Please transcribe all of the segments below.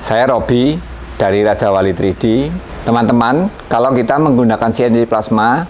Saya Robi dari Raja Wali 3D. Teman-teman, kalau kita menggunakan CNC plasma,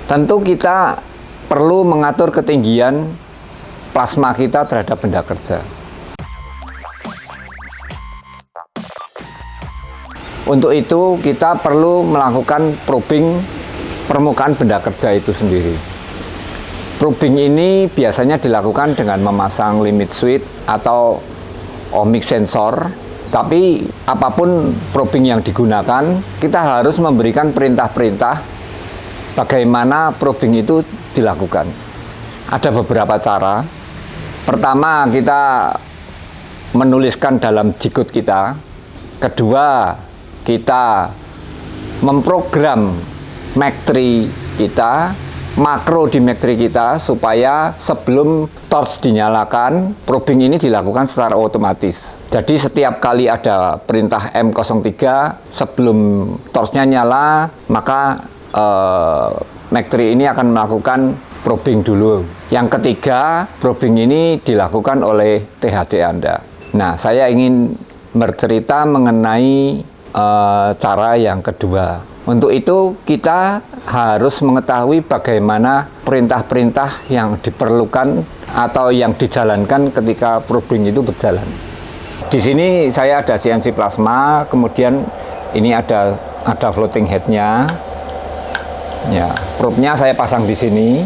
tentu kita perlu mengatur ketinggian plasma kita terhadap benda kerja. Untuk itu, kita perlu melakukan probing permukaan benda kerja itu sendiri. Probing ini biasanya dilakukan dengan memasang limit switch atau ohmic sensor. Tapi apapun probing yang digunakan, kita harus memberikan perintah-perintah bagaimana probing itu dilakukan. Ada beberapa cara. Pertama, kita menuliskan dalam G-code kita. Kedua, kita memprogram Mac3 kita, makro di Mac3 kita, supaya sebelum torch dinyalakan, probing ini dilakukan secara otomatis. Jadi setiap kali ada perintah M03, sebelum torchnya nyala, maka Mac3 ini akan melakukan probing dulu. Yang ketiga, probing ini dilakukan oleh THC Anda. Nah, saya ingin bercerita mengenai cara yang kedua. Untuk itu kita harus mengetahui bagaimana perintah-perintah yang diperlukan atau yang dijalankan ketika probing itu berjalan. Di sini saya ada CNC plasma, kemudian ini ada floating headnya. Ya, probe-nya saya pasang di sini.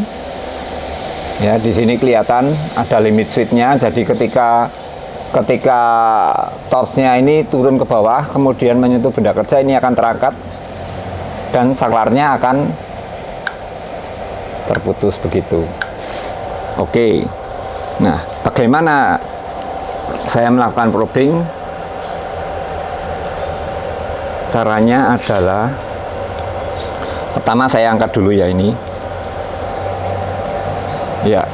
Ya, di sini kelihatan ada limit switch-nya. Jadi ketika torch-nya ini turun ke bawah, kemudian menyentuh benda kerja, ini akan terangkat dan saklarnya akan terputus begitu. Oke. Nah, bagaimana saya melakukan probing? Caranya adalah pertama saya angkat dulu ya ini. Ya.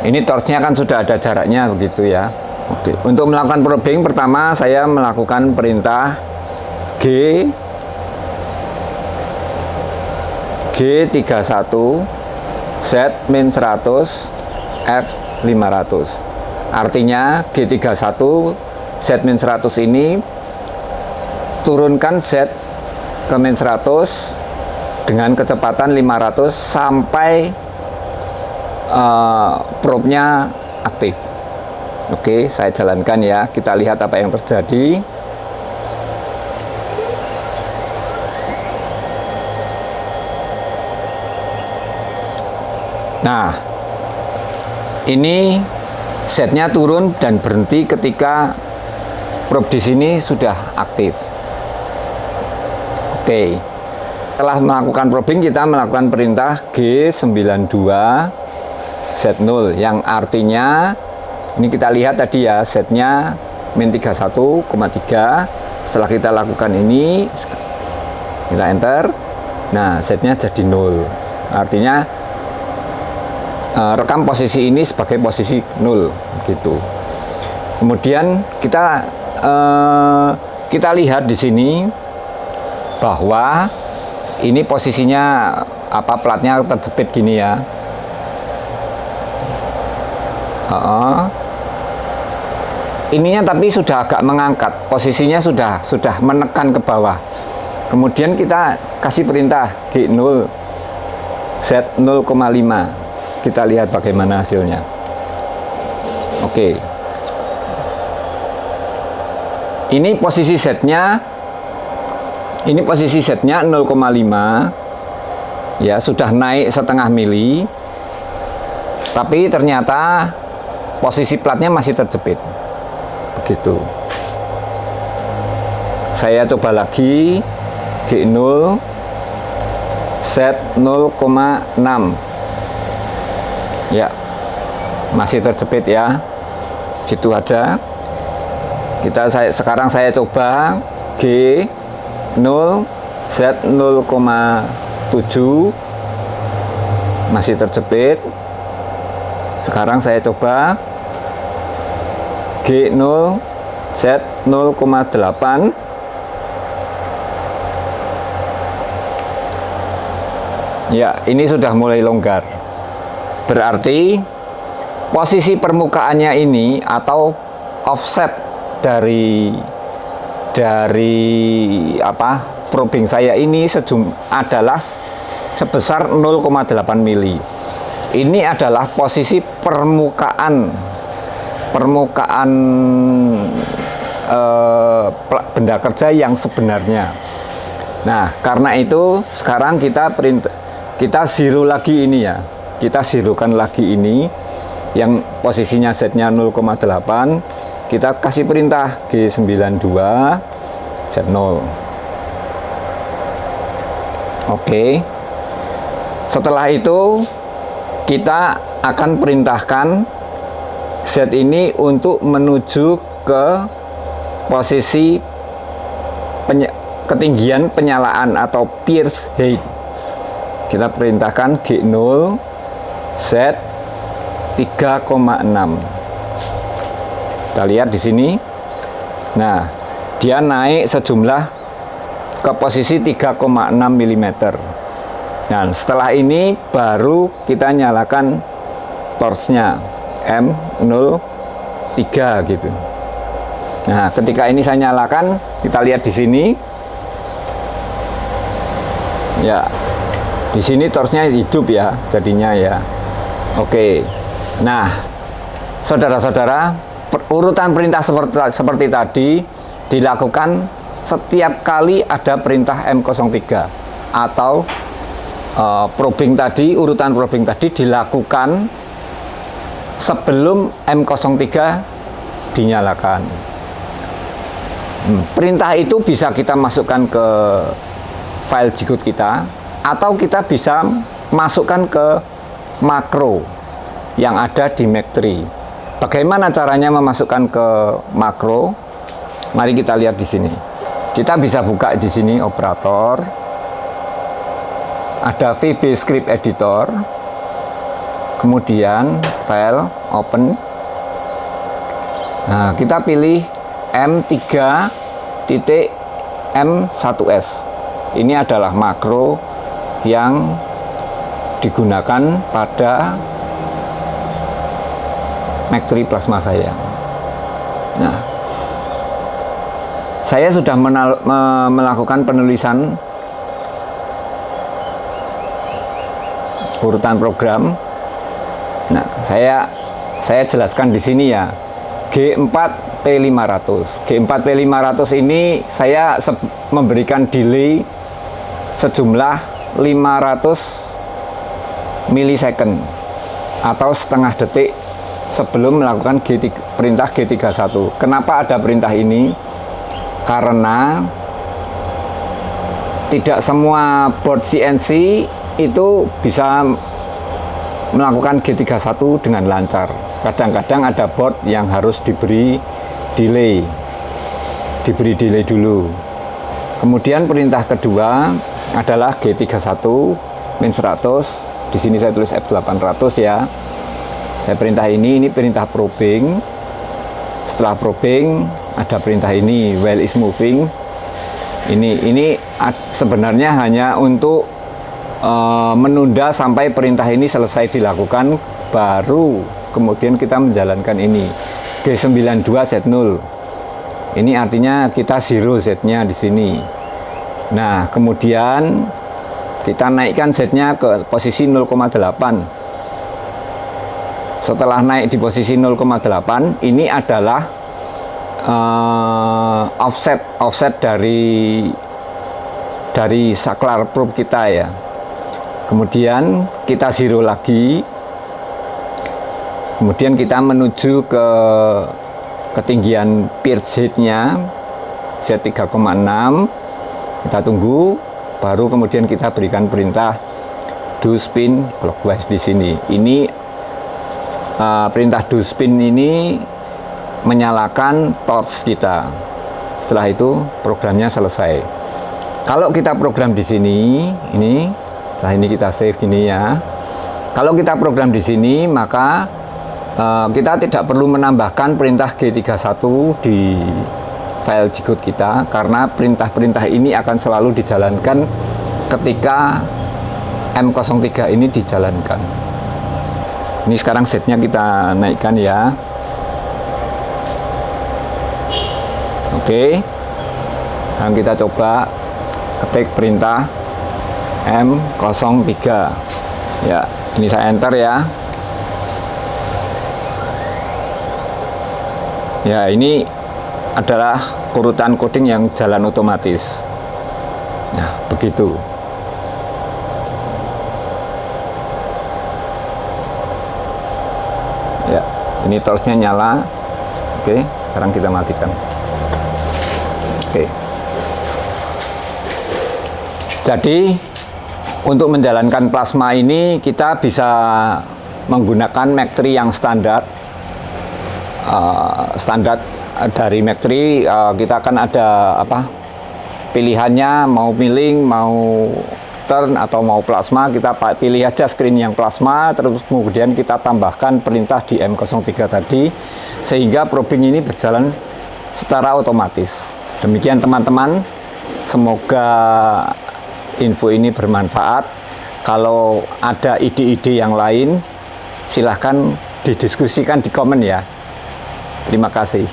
Ini torch-nya kan sudah ada jaraknya begitu ya. Oke, untuk melakukan probing pertama saya melakukan perintah G31 set min 100 F500. Artinya G31 set min 100 ini turunkan set ke min 100 dengan kecepatan 500 sampai probe-nya aktif. Oke, saya jalankan ya. Kita lihat apa yang terjadi. Nah, ini setnya turun dan berhenti ketika probe di sini sudah aktif. Oke. Setelah melakukan probing, kita melakukan perintah G92 set 0 yang artinya ini kita lihat tadi ya, setnya min 31,3. Setelah kita lakukan ini, kita enter. Nah, setnya jadi 0. Artinya rekam posisi ini sebagai posisi 0 gitu. Kemudian kita lihat di sini bahwa ini posisinya platnya terjepit gini ya. Ininya tapi sudah agak mengangkat, posisinya sudah menekan ke bawah. Kemudian kita kasih perintah G0 set 0,5. Kita lihat bagaimana hasilnya. Oke. Ini posisi setnya 0,5 ya, sudah naik setengah mili, tapi ternyata posisi platnya masih terjepit begitu. Saya coba lagi G0 set 0,6 ya, masih terjepit ya, gitu aja. Sekarang saya coba G0 set 0,7 masih terjepit. Sekarang saya coba G0 set 0,8. Ya, ini sudah mulai longgar. Berarti posisi permukaannya ini atau offset dari dari probing saya ini adalah sebesar 0,8 mili. Ini adalah posisi permukaan benda kerja yang sebenarnya. Nah, karena itu sekarang kita zero lagi ini ya. Kita zerokan lagi ini yang posisinya Z-nya 0,8. Kita kasih perintah G92 Z0. Oke. Setelah itu kita akan perintahkan Z ini untuk menuju ke posisi ketinggian penyalaan atau pierce height. Kita perintahkan G0 Z 3,6. Kita lihat di sini. Nah, dia naik sejumlah ke posisi 3,6 mm. Nah, setelah ini baru kita nyalakan torchnya M03 gitu. Nah, ketika ini saya nyalakan, kita lihat di sini. Ya, di sini torchnya hidup ya, jadinya ya. Oke. Nah, saudara-saudara, urutan perintah seperti tadi dilakukan setiap kali ada perintah M03 atau probing tadi, urutan probing tadi dilakukan sebelum M03 dinyalakan. Perintah itu bisa kita masukkan ke file G-code kita, atau kita bisa masukkan ke makro yang ada di Mac3. Bagaimana caranya memasukkan ke makro? Mari kita lihat di sini. Kita bisa buka di sini operator, ada VB Script Editor, kemudian file open. Nah, kita pilih M3.M1S. Ini adalah makro yang digunakan pada Mac3 Plasma saya. Nah, saya sudah melakukan penulisan urutan program. Nah, saya jelaskan di sini ya. G4P500. G4P500 ini saya memberikan delay sejumlah 500 milisecond atau setengah detik sebelum melakukan perintah G31. Kenapa ada perintah ini? Karena tidak semua board CNC itu bisa melakukan G31 dengan lancar. Kadang-kadang ada board yang harus diberi delay dulu. Kemudian perintah kedua adalah G31 min 100. Di sini saya tulis F800 ya. Saya perintah ini perintah probing. Setelah probing ada perintah ini, while is moving. Ini sebenarnya hanya untuk menunda sampai perintah ini selesai dilakukan, baru kemudian kita menjalankan ini G92 Z0. Ini artinya kita zero Z-nya di sini. Nah, kemudian kita naikkan Z-nya ke posisi 0,8. Setelah naik di posisi 0,8, ini adalah offset dari saklar probe kita ya. Kemudian kita zero lagi. Kemudian kita menuju ke ketinggian pierce height-nya Z3,6. Kita tunggu, baru kemudian kita berikan perintah do spin clockwise di sini. Ini perintah do spin ini menyalakan torch kita. Setelah itu programnya selesai. Kalau kita program di sini, setelah ini kita save gini ya. Kalau kita program di sini, maka kita tidak perlu menambahkan perintah G31 di file G-code kita, karena perintah-perintah ini akan selalu dijalankan ketika M03 ini dijalankan. Ini sekarang setnya kita naikkan ya. Oke. Sekarang kita coba ketik perintah M03. Ya, ini saya enter ya. Ya, ini adalah urutan coding yang jalan otomatis. Nah, begitu. Ya, ini torchnya nyala. Oke, sekarang kita matikan. Oke. Jadi, untuk menjalankan plasma ini kita bisa menggunakan Mac3 yang standar. Standar dari Mac3 kita akan ada pilihannya, mau milling, mau turn atau mau plasma. Kita pilih aja screen yang plasma, terus kemudian kita tambahkan perintah di M03 tadi sehingga probing ini berjalan secara otomatis. Demikian teman-teman, semoga info ini bermanfaat. Kalau ada ide-ide yang lain silahkan didiskusikan di komen ya. Terima kasih.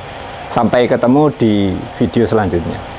Sampai ketemu di video selanjutnya.